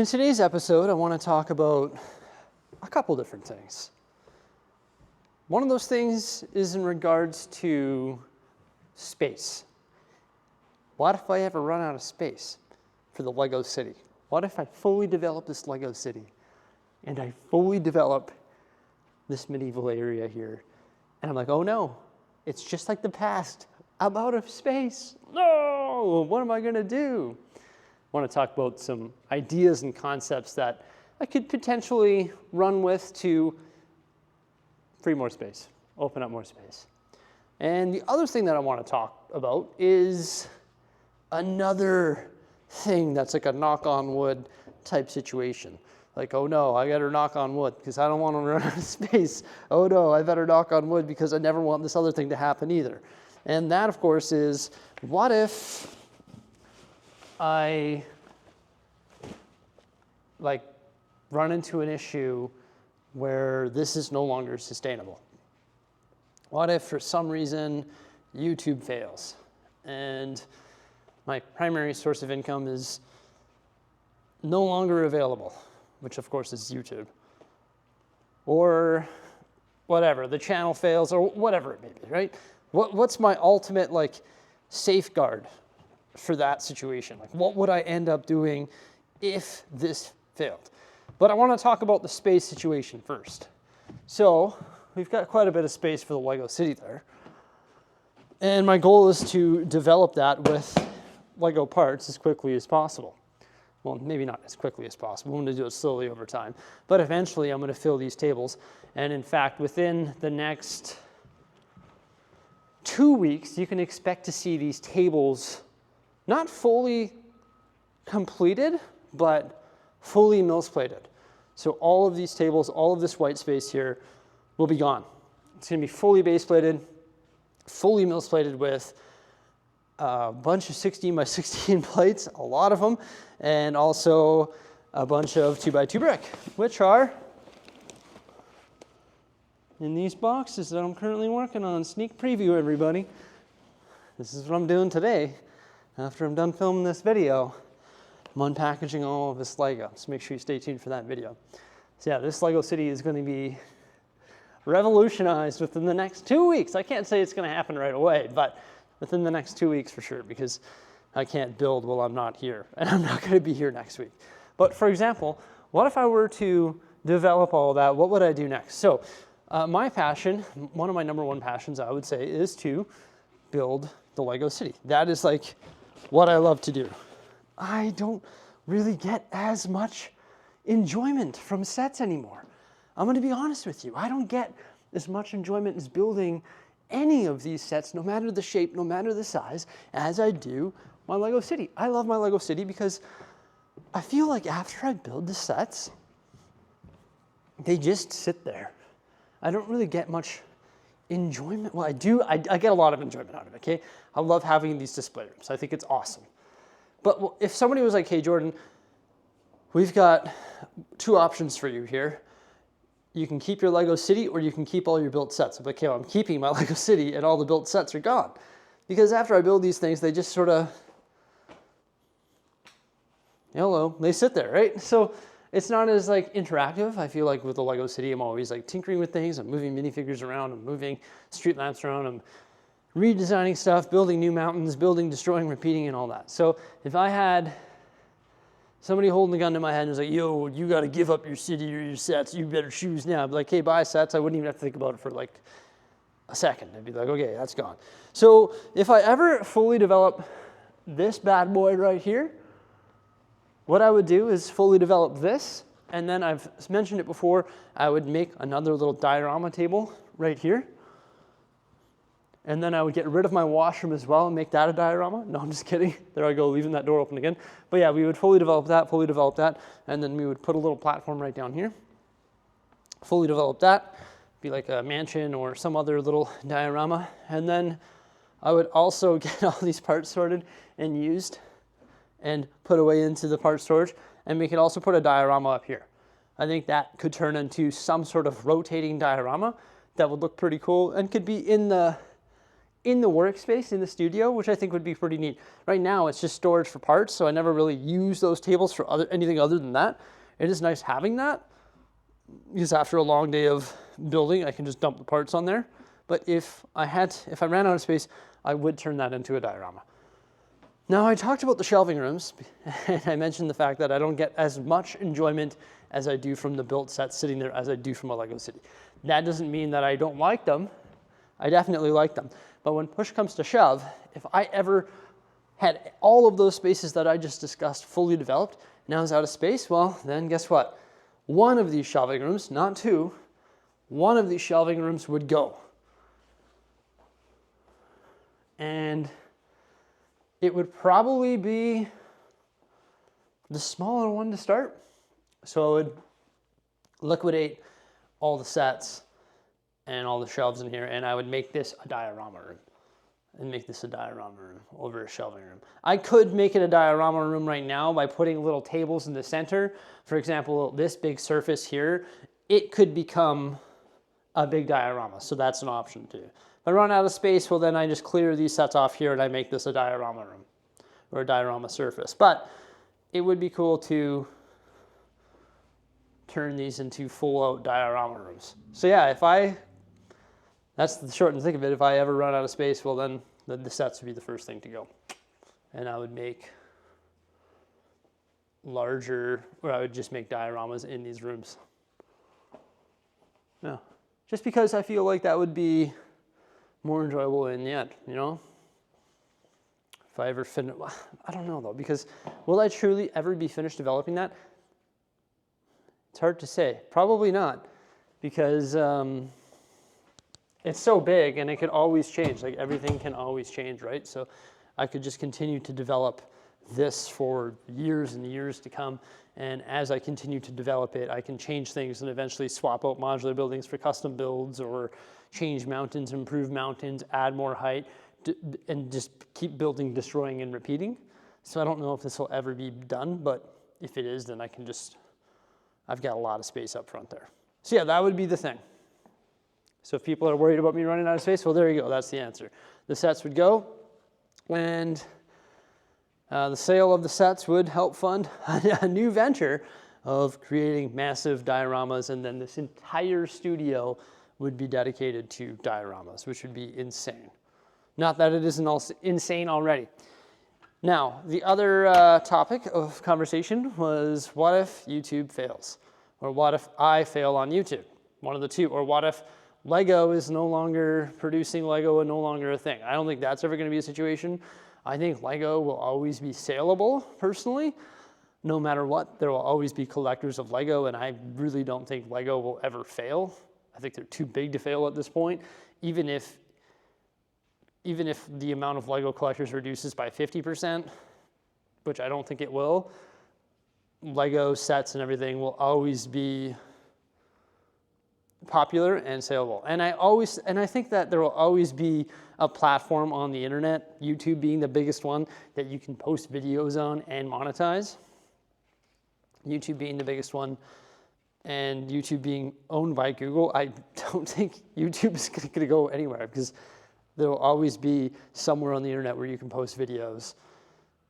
In today's episode, I want to talk about a couple different things. One of those things is in regards to space. What if I ever run out of space for the Lego city? What if I fully develop this Lego city and I fully develop this medieval area here? And I'm like, oh no, it's just like the past. I'm out of space. No, what am I going to do? I want to talk about some ideas and concepts that I could potentially run with to free more space, open up more space. And the other thing that I want to talk about is another thing that's like a knock on wood type situation. Like, oh no, I better knock on wood because I don't want to run out of space. Oh no, I better knock on wood because I never want this other thing to happen either. And that, of course, is what if I run into an issue where this is no longer sustainable? What if for some reason YouTube fails and my primary source of income is no longer available, which of course is YouTube, or whatever, the channel fails or whatever it may be, right? What's my ultimate safeguard for that situation? What would I end up doing if this failed? But I want to talk about the space situation first. So we've got quite a bit of space for the Lego city there. And my goal is to develop that with Lego parts as quickly as possible. Well, maybe not as quickly as possible. I'm going to do it slowly over time. But eventually I'm going to fill these tables. And in fact, within the next 2 weeks, you can expect to see these tables not fully completed, but fully mills-plated. So all of these tables, all of this white space here will be gone. It's going to be fully base-plated, fully mills-plated with a bunch of 16 by 16 plates, a lot of them, and also a bunch of 2x2 brick, which are in these boxes that I'm currently working on. Sneak preview, everybody. This is what I'm doing today. After I'm done filming this video, I'm unpackaging all of this Lego. So make sure you stay tuned for that video. So yeah, this Lego city is going to be revolutionized within the next 2 weeks. I can't say it's going to happen right away, but within the next 2 weeks for sure, because I can't build while I'm not here, and I'm not going to be here next week. But for example, what if I were to develop all of that? What would I do next? So my passion, one of my number one passions, I would say, is to build the Lego city. That is what I love to do. I don't really get as much enjoyment from sets anymore. I'm going to be honest with you. I don't get as much enjoyment as building any of these sets, no matter the shape, no matter the size, as I do my Lego city. I love my Lego city because I feel like after I build the sets, they just sit there. I don't really get much enjoyment. Well, I do. I get a lot of enjoyment out of it, okay? I love having these display rooms. I think it's awesome. But if somebody was like, hey, Jordan, we've got two options for you here. You can keep your Lego city or you can keep all your built sets. I'm like, okay, well, I'm keeping my Lego city and all the built sets are gone. Because after I build these things, they just sort of, hello, they sit there, right? So it's not as interactive. I feel like with the Lego city, I'm always tinkering with things. I'm moving minifigures around. I'm moving street lamps around. I'm redesigning stuff, building new mountains, building, destroying, repeating, and all that. So if I had somebody holding the gun to my head and was like, yo, you got to give up your city or your sets. You better choose now. I'd be like, hey, buy sets. I wouldn't even have to think about it for a second. I'd be like, okay, that's gone. So if I ever fully develop this bad boy right here, what I would do is fully develop this. And then I've mentioned it before, I would make another little diorama table right here. And then I would get rid of my washroom as well and make that a diorama. No, I'm just kidding. There I go, leaving that door open again. But yeah, we would fully develop that, and then we would put a little platform right down here. Fully develop that, be like a mansion or some other little diorama. And then I would also get all these parts sorted and used and put away into the part storage. And we could also put a diorama up here. I think that could turn into some sort of rotating diorama that would look pretty cool and could be in the in the workspace in the studio, which I think would be pretty neat. Right now, it's just storage for parts, so I never really use those tables for anything other than that. It is nice having that, because after a long day of building, I can just dump the parts on there. But if I ran out of space, I would turn that into a diorama. Now, I talked about the shelving rooms, and I mentioned the fact that I don't get as much enjoyment as I do from the built sets sitting there as I do from a Lego City. That doesn't mean that I don't like them. I definitely like them. But when push comes to shove, if I ever had all of those spaces that I just discussed fully developed, and I was out of space, well, then guess what? One of these shelving rooms, not two, one of these shelving rooms would go. And it would probably be the smaller one to start. So I would liquidate all the sets and all the shelves in here, and I would make this a diorama room. And make this a diorama room over a shelving room. I could make it a diorama room right now by putting little tables in the center. For example, this big surface here, it could become a big diorama. So that's an option too. If I run out of space, well then I just clear these sets off here and I make this a diorama room or a diorama surface. But it would be cool to turn these into full out diorama rooms. So yeah, that's the short and thick of it. If I ever run out of space, well then the sets would be the first thing to go. And I would make larger, or I would just make dioramas in these rooms. Yeah, just because I feel like that would be more enjoyable in the end, you know? If I ever finish, I don't know though, because will I truly ever be finished developing that? It's hard to say. Probably not, because it's so big and it could always change. Like everything can always change, right? So I could just continue to develop this for years and years to come. And as I continue to develop it, I can change things and eventually swap out modular buildings for custom builds or change mountains, improve mountains, add more height, and just keep building, destroying, and repeating. So I don't know if this will ever be done, but if it is, then I've got a lot of space up front there. So yeah, that would be the thing. So if people are worried about me running out of space, well, there you go. That's the answer. The sets would go, and the sale of the sets would help fund a new venture of creating massive dioramas, and then this entire studio would be dedicated to dioramas, which would be insane. Not that it isn't all insane already. Now, the other topic of conversation was, what if YouTube fails? Or what if I fail on YouTube? One of the two. Or what if Lego is no longer producing Lego and no longer a thing? I don't think that's ever going to be a situation. I think Lego will always be saleable, personally. No matter what, there will always be collectors of Lego, and I really don't think Lego will ever fail. I think they're too big to fail at this point. Even if the amount of Lego collectors reduces by 50%, which I don't think it will, Lego sets and everything will always be popular and saleable. And I think that there will always be a platform on the internet, YouTube being the biggest one, that you can post videos on and monetize. YouTube being the biggest one, and YouTube being owned by Google, I don't think YouTube is going to go anywhere, because there will always be somewhere on the internet where you can post videos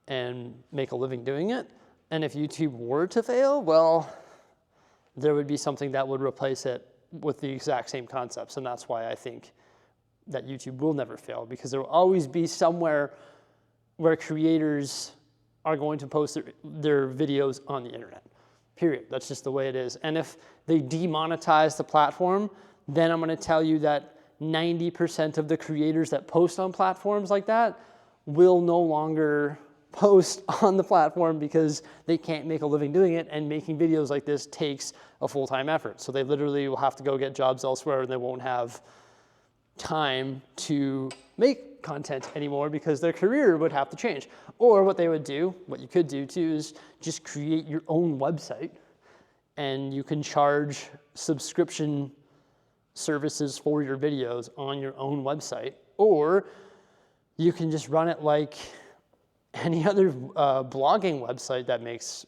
and make a living doing it. And if YouTube were to fail, well, there would be something that would replace it with the exact same concepts. And that's why I think that YouTube will never fail, because there will always be somewhere where creators are going to post their videos on the internet, period. That's just the way it is. And if they demonetize the platform, then I'm going to tell you that 90% of the creators that post on platforms like that will no longer post on the platform, because they can't make a living doing it, and making videos like this takes a full-time effort. So they literally will have to go get jobs elsewhere, and they won't have time to make content anymore, because their career would have to change. Or what they would do, what you could do too, is just create your own website, and you can charge subscription services for your videos on your own website. Or you can just run it like any other blogging website that makes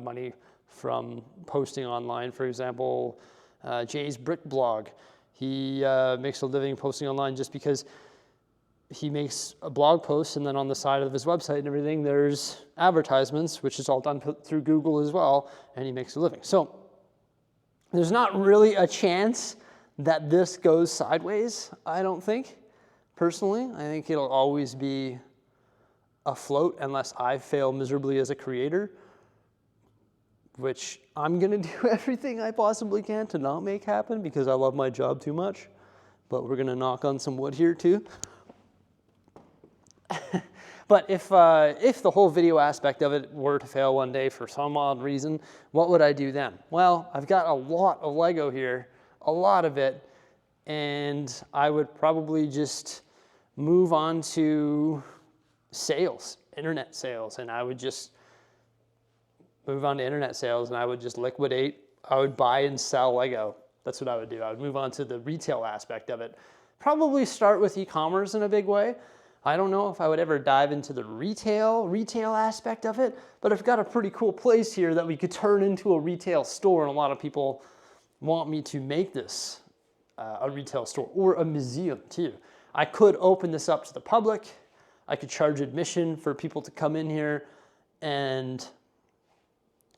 money from posting online. For example, Jay's Brick blog. He makes a living posting online just because he makes a blog post, and then on the side of his website and everything, there's advertisements, which is all done through Google as well, and he makes a living. So there's not really a chance that this goes sideways, I don't think. Personally, I think it'll always be afloat unless I fail miserably as a creator, which I'm gonna do everything I possibly can to not make happen because I love my job too much. But we're gonna knock on some wood here too. But if the whole video aspect of it were to fail one day for some odd reason, what would I do then? Well, I've got a lot of Lego here, a lot of it, and I would probably just move on to sales, internet sales, and I would just move on to internet sales, and I would just liquidate. I would buy and sell Lego. That's what I would do. I would move on to the retail aspect of it. Probably start with e-commerce in a big way. I don't know if I would ever dive into the retail aspect of it, but I've got a pretty cool place here that we could turn into a retail store, and a lot of people want me to make this a retail store or a museum too. I could open this up to the public. I could charge admission for people to come in here and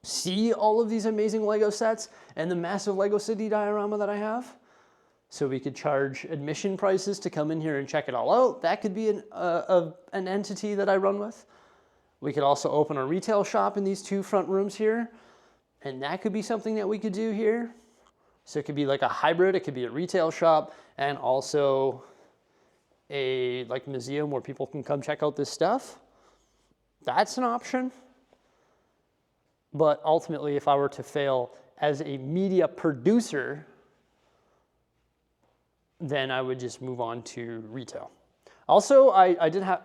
see all of these amazing Lego sets and the massive Lego City diorama that I have. So we could charge admission prices to come in here and check it all out. That could be an entity that I run with. We could also open a retail shop in these two front rooms here, and that could be something that we could do here. So it could be like a hybrid. It could be a retail shop and also a museum where people can come check out this stuff. That's an option. But ultimately, if I were to fail as a media producer, then I would just move on to retail. Also, I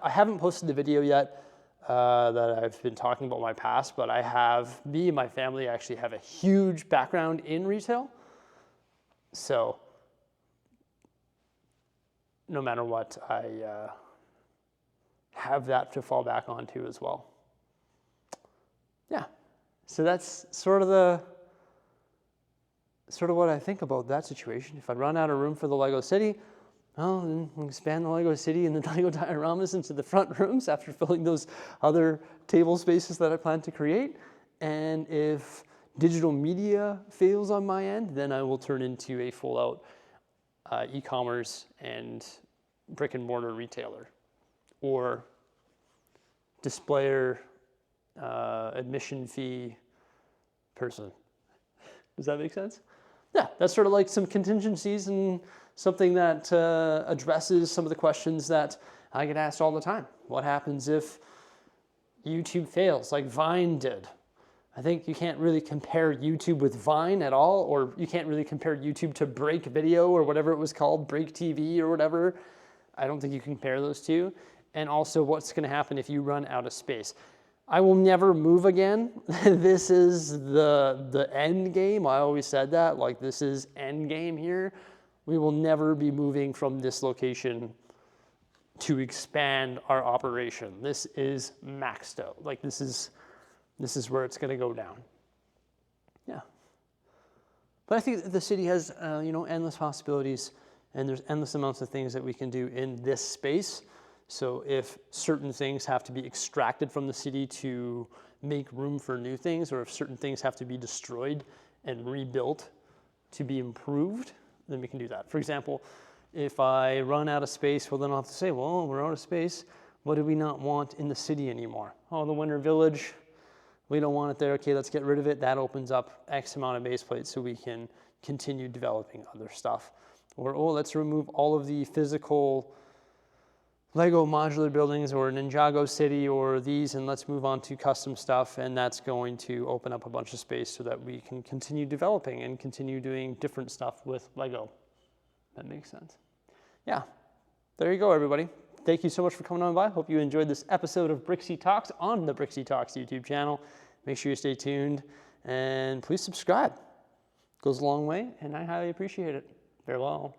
haven't posted the video yet that I've been talking about my past, but me and my family actually have a huge background in retail. So no matter what, I have that to fall back onto as well. Yeah, so that's sort of what I think about that situation. If I run out of room for the Lego City, well, then we'll expand the Lego City and the Lego dioramas into the front rooms after filling those other table spaces that I plan to create. And if digital media fails on my end, then I will turn into a full-out e-commerce and brick and mortar retailer or displayer admission fee person. Does that make sense? Yeah, that's sort of like some contingencies and something that addresses some of the questions that I get asked all the time. What happens if YouTube fails like Vine did? I think you can't really compare YouTube with Vine at all, or you can't really compare YouTube to Break Video or whatever it was called, Break TV or whatever. I don't think you can compare those two. And also what's gonna happen if you run out of space. I will never move again. This is the end game. I always said that, like this is end game here. We will never be moving from this location to expand our operation. This is maxed out. Like this is where it's gonna go down. Yeah. But I think the city has endless possibilities, and there's endless amounts of things that we can do in this space. So if certain things have to be extracted from the city to make room for new things, or if certain things have to be destroyed and rebuilt to be improved, then we can do that. For example, if I run out of space, well, then I'll have to say, well, we're out of space. What do we not want in the city anymore? Oh, the Winter Village, we don't want it there. Okay, let's get rid of it. That opens up X amount of base plates so we can continue developing other stuff. Or, oh, let's remove all of the physical Lego modular buildings or Ninjago City or these, and let's move on to custom stuff, and that's going to open up a bunch of space so that we can continue developing and continue doing different stuff with Lego. That makes sense. Yeah, there you go, everybody. Thank you so much for coming on by. Hope you enjoyed this episode of Bricksie Talks on the Bricksie Talks YouTube channel. Make sure you stay tuned, and please subscribe. It goes a long way, and I highly appreciate it. Farewell.